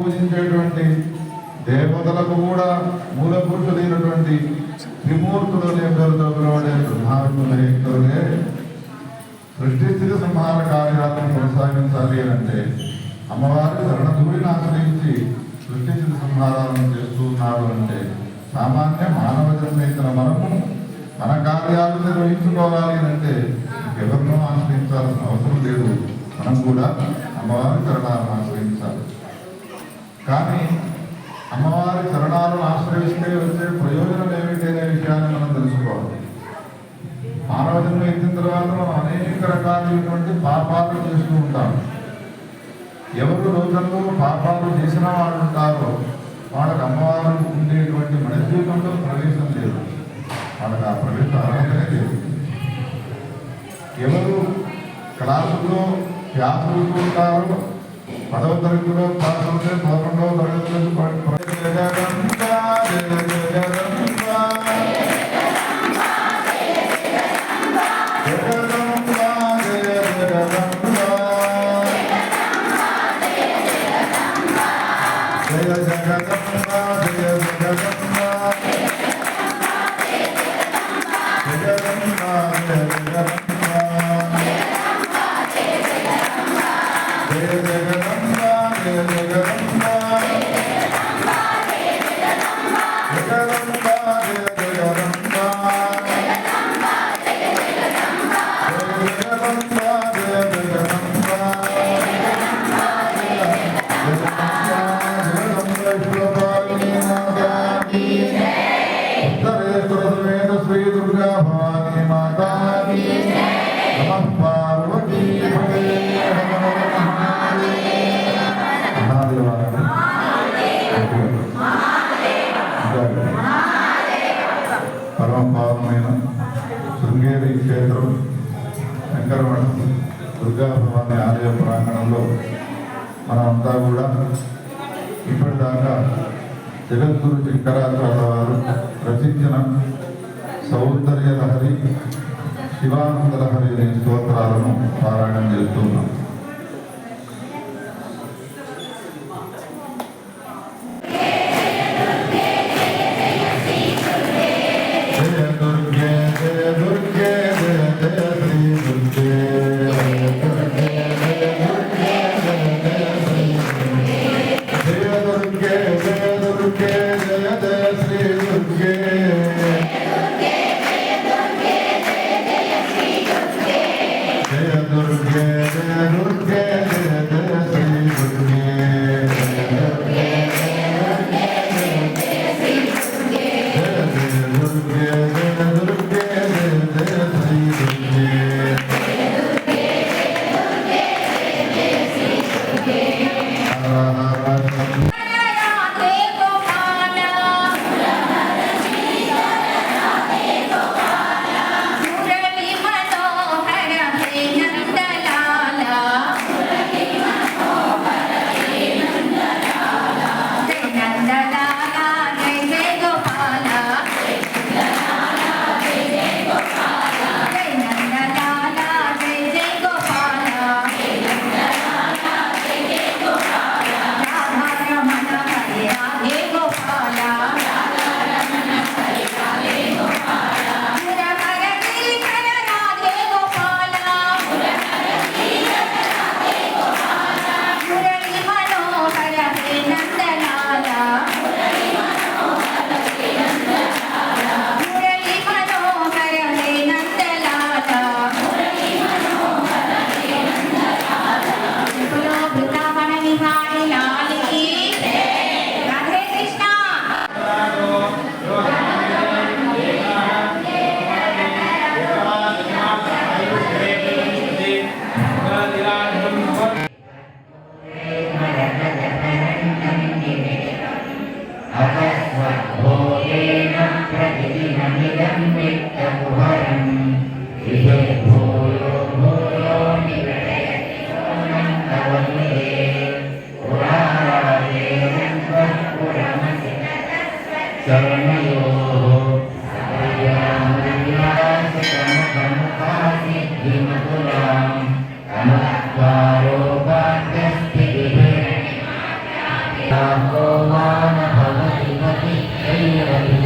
పూజించేటువంటి దేవతలకు కూడా మూల పురుషులైనటువంటి త్రిమూర్తులు అనే పేరుతో పిలువడే బ్రహ్మావిష్ణులే సృష్టి స్థితి సంహార కార్యాలను కొనసాగించాలి అంటే అమ్మవారి శరణధూడిని ఆశ్రయించి సృష్టి స్థితి సంహారాలను చేస్తూ ఉన్నాడు అంటే సామాన్య మానవ జన్మించిన మనము మన కార్యాలను నిర్వహించుకోవాలి అంటే ఎవరినో ఆశ్రయించాల్సిన అవసరం లేదు. మనం కూడా అమ్మవారి చరణాలను ఆశ్రయించాలి. కానీ అమ్మవారి చరణాలను ఆశ్రయిస్తే వచ్చే ప్రయోజనం ఏమిటి అనే విషయాన్ని మనం తెలుసుకోవాలి. మానవ జన్మ ఎత్తిన తర్వాత మనం అనేక రకాలైనటువంటి పాపాలు చేస్తూ ఉంటాం. ఎవరు రోజుల్లో పాపాలు చేసిన వాళ్ళు ఉంటారో వాళ్ళకి అమ్మవారు ఉండేటువంటి మన జీవితంలో ప్రవేశం లేదు. వాళ్ళకి ఆ ప్రవేశ అర్హతనే లేదు. ఎవరు క్లాసుల్లో క్లాసులు ఉంటారో 10వ తరగతిలో క్లాసులు ఉంటే 11వ తరగతిలో పరమపావనమైన శృంగేరి క్షేత్రం శంకరమఠం దుర్గా భవాని ఆలయ ప్రాంగణంలో మనమంతా కూడా ఇప్పటిదాకా జగద్గురు శంకరాచార్య వారు రచించిన సౌందర్య లహరి, శివానంద లహరి అనే స్తోత్రాలను పారాయణం చేస్తున్నాం. याको वा न भवति मति